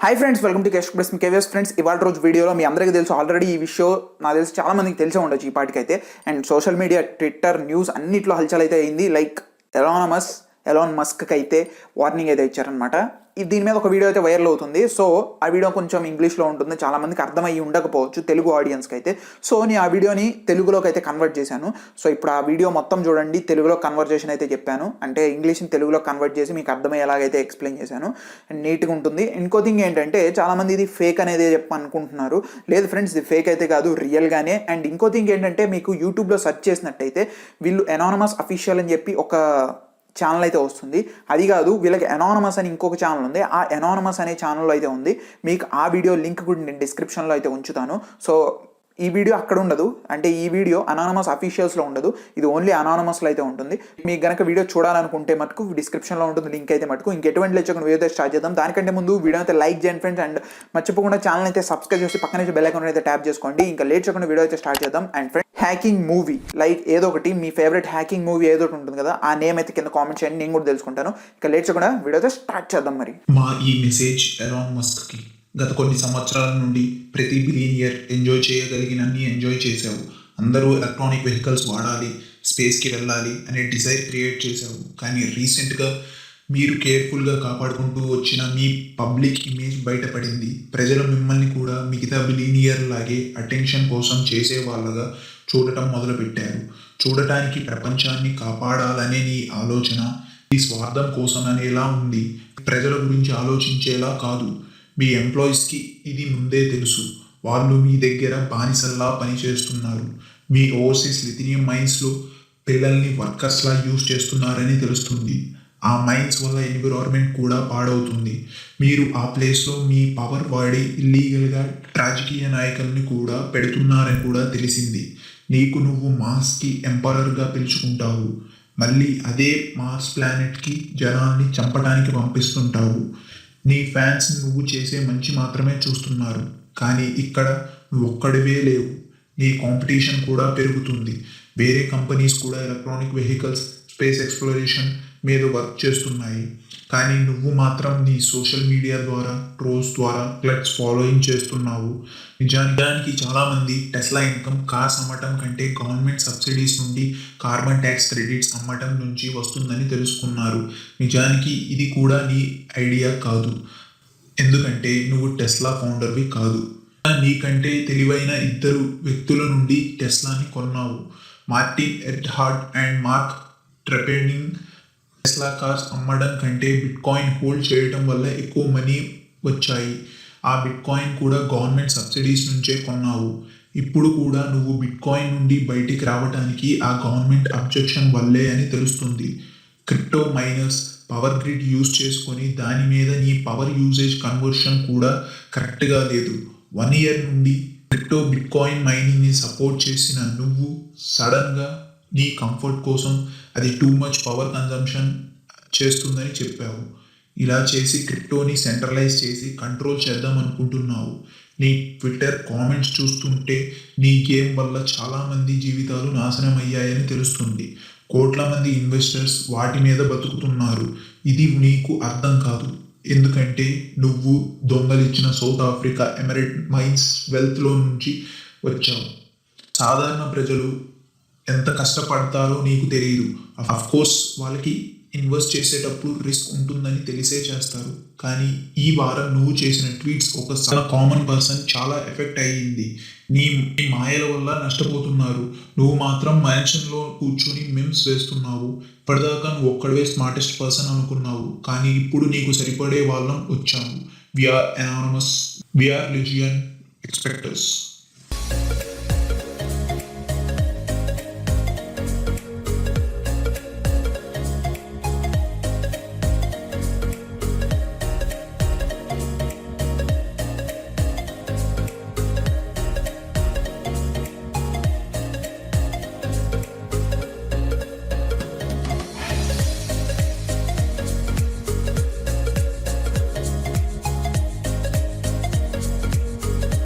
Hi friends, welcome to KS KVS friends. ఇవాళ రోజు వీడియోలో మీ అందరికీ తెలుసు, ఆల్రెడీ ఈ విషయం నాకు తెలిసి చాలా మందికి తెలిసే ఉండొచ్చు ఈ పాటికైతే. And social media, Twitter, news అన్నిట్లో హల్చల్ అయితే అయింది. లైక్ ఎలాన్ మస్క్ అయితే వార్నింగ్ అయితే ఇచ్చారనమాట. దీని మీద ఒక వీడియో అయితే వైరల్ అవుతుంది. సో ఆ వీడియో కొంచెం ఇంగ్లీష్లో ఉంటుంది, చాలా మందికి అర్థమయ్యి ఉండకపోవచ్చు తెలుగు ఆడియన్స్కి అయితే. సో నేను ఆ వీడియోని తెలుగులోకి అయితే కన్వర్ట్ చేశాను. సో ఇప్పుడు ఆ వీడియో మొత్తం చూడండి. తెలుగులో కన్వర్జేషన్ అయితే చెప్పాను, అంటే ఇంగ్లీష్ని తెలుగులో కన్వర్ట్ చేసి మీకు అర్థమయ్యేలాగైతే ఎక్స్ప్లెయిన్ చేశాను. అండ్ నీట్గా ఉంటుంది. ఇంకో థింగ్ ఏంటంటే, చాలామంది ఇది ఫేక్ అనేది అనుకుంటున్నారు. లేదు ఫ్రెండ్స్, ఇది ఫేక్ అయితే కాదు, రియల్గానే. అండ్ ఇంకో థింగ్ ఏంటంటే, మీకు యూట్యూబ్లో సెర్చ్ చేసినట్టయితే వీళ్ళు అనానమస్ అఫీషియల్ అని చెప్పి ఒక ఛానల్ అయితే వస్తుంది. అది కాదు, వీళ్ళకి అనానమస్ అని ఇంకొక ఛానల్ ఉంది. ఆ అనానమస్ అనే ఛానల్లో అయితే ఉంది. మీకు ఆ వీడియో లింక్ కూడా నేను డిస్క్రిప్షన్లో అయితే ఉంచుతాను. సో ఈ వీడియో అక్కడ ఉండదు, అంటే ఈ వీడియో అనానమస్ అఫీషియల్స్లో ఉండదు, ఇది ఓన్లీ అనానమస్లో అయితే ఉంటుంది. మీకు గనక వీడియో చూడాలనుకుంటే మటుకు డిస్క్రిప్షన్లో ఉంటుంది లింక్ అయితే మటుకు. ఇంకెటువంటి లేచకుండా వీడియో అయితే స్టార్ట్ చేద్దాం. దానికంటే ముందు వీడియో అయితే లైక్ చేయండి ఫ్రెండ్స్. అండ్ మర్చిపోకుండా ఛానల్ అయితే సబ్స్క్రైబ్ చేసి పక్కన నుంచి బెల్ ఐకాన్ అయితే ట్యాప్ చేసుకోండి. ఇంకా లేట్ చేయకుండా వీడియో అయితే స్టార్ట్ చేద్దాం. And friends, hacking movie, like ఏదో ఒకటి మీ ఫేవరెట్ హ్యాకింగ్ మూవీ ఏదో ఒకటి ఉంటుంది కదా, ఆ నేమ్ అయితే కింద కామెంట్ చేయండి, నేను కూడా తెలుసుకుంటాను. ఇంకా లేట్ చేయకుండా వీడియో అయితే స్టార్ట్ చేద్దాం. మరి మా ఈ మెసేజ్ ఎలాన్ మస్క్కి, గత కొన్ని సంవత్సరాల నుండి ప్రతి బిలియనియర్ ఎంజాయ్ చేయగలిగినన్ని ఎంజాయ్ చేసావు. అందరూ ఎలక్ట్రానిక్ వెహికల్స్ వాడాలి, స్పేస్కి వెళ్ళాలి అనే డిజైర్ క్రియేట్ చేశావు. కానీ రీసెంట్గా మీరు కేర్ఫుల్గా కాపాడుకుంటూ వచ్చిన మీ పబ్లిక్ ఇమేజ్ బయటపడింది. ప్రజలు మిమ్మల్ని కూడా మిగతా బిలియనియర్ లాగే అటెన్షన్ కోసం చేసే వాళ్ళగా చూడటం మొదలుపెట్టారు. చూడటానికి ప్రపంచాన్ని కాపాడాలనే నీ ఆలోచన ఈ స్వార్థం కోసం అనేలా ఉంది, ప్రజల గురించి ఆలోచించేలా కాదు. మీ ఎంప్లాయీస్కి ఇది ముందే తెలుసు. వాళ్ళు మీ దగ్గర బానిసల్లా పనిచేస్తున్నారు. మీ ఓవర్సీస్ లిథినియం మైన్స్లో పిల్లల్ని వర్కర్స్లా యూజ్ చేస్తున్నారని తెలుస్తుంది. ఆ మైన్స్ వల్ల ఎన్విరాన్మెంట్ కూడా పాడవుతుంది. మీరు ఆ ప్లేస్లో మీ పవర్ వాడి ఇల్లీగల్గా రాజకీయ నాయకుల్ని కూడా పెడుతున్నారని కూడా తెలిసింది. నీకు నువ్వు మార్స్కి ఎంపరర్గా పిలుచుకుంటావు, మళ్ళీ అదే మార్స్ ప్లానెట్కి జనాల్ని చంపడానికి పంపిస్తుంటావు. నీ ఫ్యాన్స్ నువ్వు చేసే మంచి మాత్రమే చూస్తున్నారు, కానీ ఇక్కడ నువ్వు ఒక్కడివే లేవు. నీ కాంపిటీషన్ కూడా పెరుగుతుంది. వేరే కంపెనీస్ కూడా ఎలక్ట్రానిక్ వెహికల్స్, స్పేస్ ఎక్స్ప్లోరేషన్ మీద వర్క్ చేస్తున్నాయి. కానీ నువ్వు మాత్రం నీ సోషల్ మీడియా ద్వారా, ట్రోల్స్ ద్వారా క్లట్స్ ఫాలోయింగ్ చేస్తున్నావు. నిజానికి చాలామంది టెస్లా ఇన్కమ్ కార్స్ అమ్మటం కంటే గవర్నమెంట్ సబ్సిడీస్ నుండి కార్బన్ ట్యాక్స్ క్రెడిట్స్ అమ్మటం నుంచి వస్తుందని తెలుసుకున్నారు. నిజానికి ఇది కూడా నీ ఐడియా కాదు, ఎందుకంటే నువ్వు టెస్లా ఫౌండర్వి కాదు. నీకంటే తెలివైన ఇద్దరు వ్యక్తుల నుండి టెస్లాని కొన్నావు. Martin Eberhard and Marc Tarpenning. Tesla cars అమ్మడం కంటే బిట్కాయిన్ హోల్డ్ చేయడం వల్ల ఎక్కువ మనీ వచ్చాయి. ఆ బిట్కాయిన్ కూడా గవర్నమెంట్ సబ్సిడీస్ నుంచే కొన్నావు. ఇప్పుడు కూడా నువ్వు బిట్కాయిన్ నుండి బయటికి రావడానికి ఆ గవర్నమెంట్ అబ్జెక్షన్ వల్లే అని తెలుస్తుంది. Crypto miners power grid use చేసుకొని దాని మీద నీ పవర్ యూజేజ్ కన్వర్షన్ కూడా కరెక్ట్గా లేదు. 1 year నుండి క్రిప్టో బిట్కాయిన్ మైనింగ్ని సపోర్ట్ చేసిన నువ్వు సడన్గా నీ కంఫర్ట్ కోసం అది టూ మచ్ పవర్ కన్జంప్షన్ చేస్తుందని చెప్పావు. ఇలా చేసి క్రిప్టోని సెంట్రలైజ్ చేసి కంట్రోల్ చేద్దాం అనుకుంటున్నావు. నీ ట్విట్టర్ కామెంట్స్ చూస్తుంటే నీ గేమ్ వల్ల చాలామంది జీవితాలు నాశనం అయ్యాయని తెలుస్తుంది. కోట్ల మంది ఇన్వెస్టర్స్ వాటి మీద బతుకుతున్నారు. ఇది నీకు అర్థం కాదు, ఎందుకంటే నువ్వు దొంగలిచ్చిన సౌత్ ఆఫ్రికా ఎమిరేట్ మైన్స్ వెల్త్లో నుంచి వచ్చావు. సాధారణ ప్రజలు ఎంత కష్టపడతారో నీకు తెలియదు. కోర్స్ వాళ్ళకి ఇన్వెస్ట్ చేసేటప్పుడు రిస్క్ ఉంటుందని తెలిసే చేస్తారు. కానీ ఈ వారం నువ్వు చేసిన ట్వీట్స్ ఒక కామన్ పర్సన్ చాలా ఎఫెక్ట్ అయ్యింది. నీ మాయల వల్ల నష్టపోతున్నారు. నువ్వు మాత్రం మ్యాన్షన్లో కూర్చొని మెమ్స్ వేస్తున్నావు. ఇప్పటిదాకా నువ్వు ఒక్కడవే స్మార్టెస్ట్ పర్సన్ అనుకున్నావు, కానీ ఇప్పుడు నీకు సరిపడే వాళ్ళం వచ్చాము. We are Anonymous, we are legion ఎక్స్పెక్టర్స్.